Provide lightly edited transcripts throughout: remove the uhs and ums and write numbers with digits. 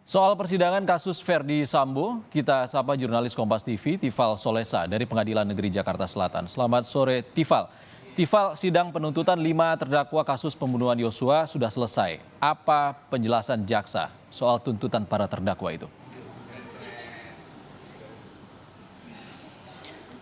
Soal persidangan kasus Ferdy Sambo, kita sapa jurnalis Kompas TV, Tifal Solesa dari Pengadilan Negeri Jakarta Selatan. Selamat sore, Tifal. Tifal, sidang penuntutan 5 terdakwa kasus pembunuhan Yosua sudah selesai. Apa penjelasan jaksa soal tuntutan para terdakwa itu?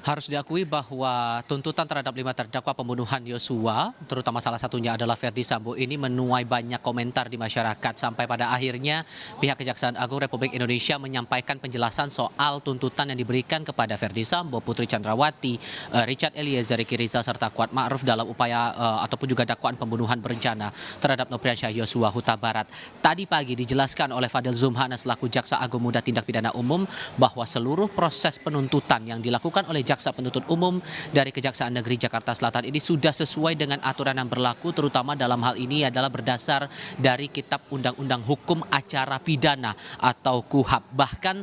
Harus diakui bahwa tuntutan terhadap 5 terdakwa pembunuhan Yosua, terutama salah satunya adalah Ferdy Sambo, ini menuai banyak komentar di masyarakat. Sampai pada akhirnya pihak Kejaksaan Agung Republik Indonesia menyampaikan penjelasan soal tuntutan yang diberikan kepada Ferdy Sambo, Putri Chandrawati, Richard Eliezer, Ricky Rizal, serta Kuat Ma'ruf dalam upaya ataupun juga dakwaan pembunuhan berencana terhadap Nofriansyah Yosua Huta Barat. Tadi pagi dijelaskan oleh Fadil Zumhana selaku Jaksa Agung Muda Tindak Pidana Umum bahwa seluruh proses penuntutan yang dilakukan oleh Jaksa Penuntut Umum dari Kejaksaan Negeri Jakarta Selatan ini sudah sesuai dengan aturan yang berlaku, terutama dalam hal ini adalah berdasar dari Kitab Undang-Undang Hukum Acara Pidana atau KUHAP. Bahkan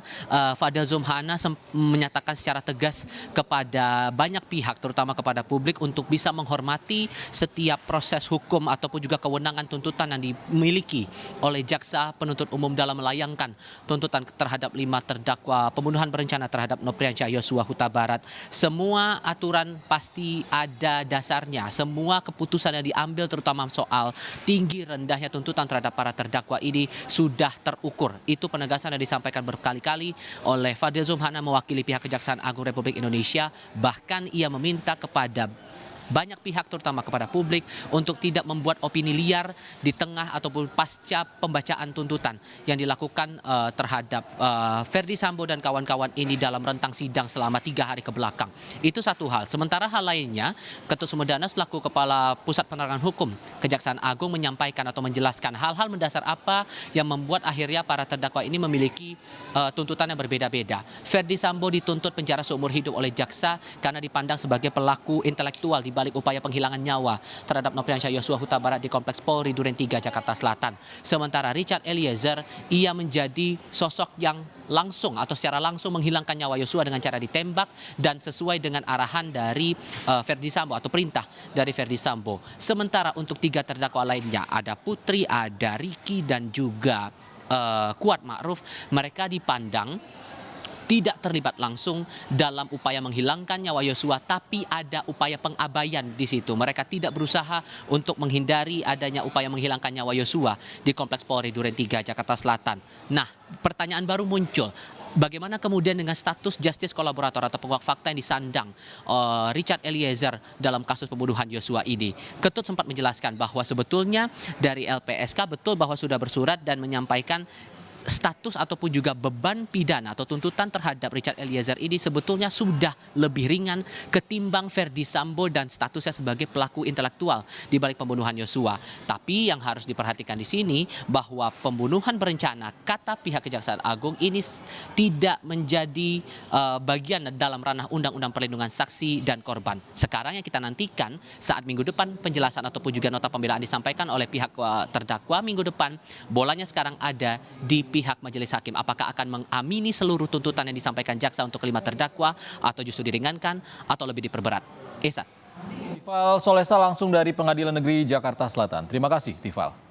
Fadil Zumhana menyatakan secara tegas kepada banyak pihak, terutama kepada publik, untuk bisa menghormati setiap proses hukum ataupun juga kewenangan tuntutan yang dimiliki oleh Jaksa Penuntut Umum dalam melayangkan tuntutan terhadap 5 terdakwa pembunuhan berencana terhadap Nofriansyah Yosua Huta Barat. Semua aturan pasti ada dasarnya. Semua keputusan yang diambil terutama soal tinggi rendahnya tuntutan terhadap para terdakwa ini sudah terukur. Itu penegasan yang disampaikan berkali-kali oleh Fadil Zumhana mewakili pihak Kejaksaan Agung Republik Indonesia. Bahkan ia meminta kepada banyak pihak terutama kepada publik untuk tidak membuat opini liar di tengah ataupun pasca pembacaan tuntutan yang dilakukan terhadap Ferdy Sambo dan kawan-kawan ini dalam rentang sidang selama 3 hari ke belakang. Itu satu hal. Sementara hal lainnya, Ketut Sumedana selaku Kepala Pusat Penerangan Hukum Kejaksaan Agung menyampaikan atau menjelaskan hal-hal mendasar apa yang membuat akhirnya para terdakwa ini memiliki tuntutan yang berbeda-beda. Ferdy Sambo dituntut penjara seumur hidup oleh jaksa karena dipandang sebagai pelaku intelektual di balik upaya penghilangan nyawa terhadap Nofriansyah Yosua Huta Barat di Kompleks Polri Duren 3 Jakarta Selatan. Sementara Richard Eliezer, ia menjadi sosok yang langsung atau secara langsung menghilangkan nyawa Yosua dengan cara ditembak dan sesuai dengan arahan dari Ferdy Sambo atau perintah dari Ferdy Sambo. Sementara untuk 3 terdakwa lainnya, ada Putri, ada Ricky dan juga Kuat Ma'ruf, mereka dipandang tidak terlibat langsung dalam upaya menghilangkan nyawa Yosua, tapi ada upaya pengabaian di situ. Mereka tidak berusaha untuk menghindari adanya upaya menghilangkan nyawa Yosua di Kompleks Polri Duren 3 Jakarta Selatan. Nah, pertanyaan baru muncul. Bagaimana kemudian dengan status justice kolaborator atau penguak fakta yang disandang Richard Eliezer dalam kasus pembunuhan Yosua ini? Ketut sempat menjelaskan bahwa sebetulnya dari LPSK betul bahwa sudah bersurat dan menyampaikan status ataupun juga beban pidana atau tuntutan terhadap Richard Eliezer ini sebetulnya sudah lebih ringan ketimbang Ferdy Sambo dan statusnya sebagai pelaku intelektual di balik pembunuhan Yosua. Tapi yang harus diperhatikan di sini bahwa pembunuhan berencana kata pihak Kejaksaan Agung ini tidak menjadi bagian dalam ranah Undang-Undang Perlindungan Saksi dan Korban. Sekarang yang kita nantikan saat minggu depan penjelasan ataupun juga nota pembelaan disampaikan oleh pihak terdakwa minggu depan, bolanya sekarang ada di pihak majelis hakim, apakah akan mengamini seluruh tuntutan yang disampaikan jaksa untuk 5 terdakwa atau justru diringankan atau lebih diperberat. Esa. Tifal Solesa langsung dari Pengadilan Negeri Jakarta Selatan. Terima kasih, Tifal.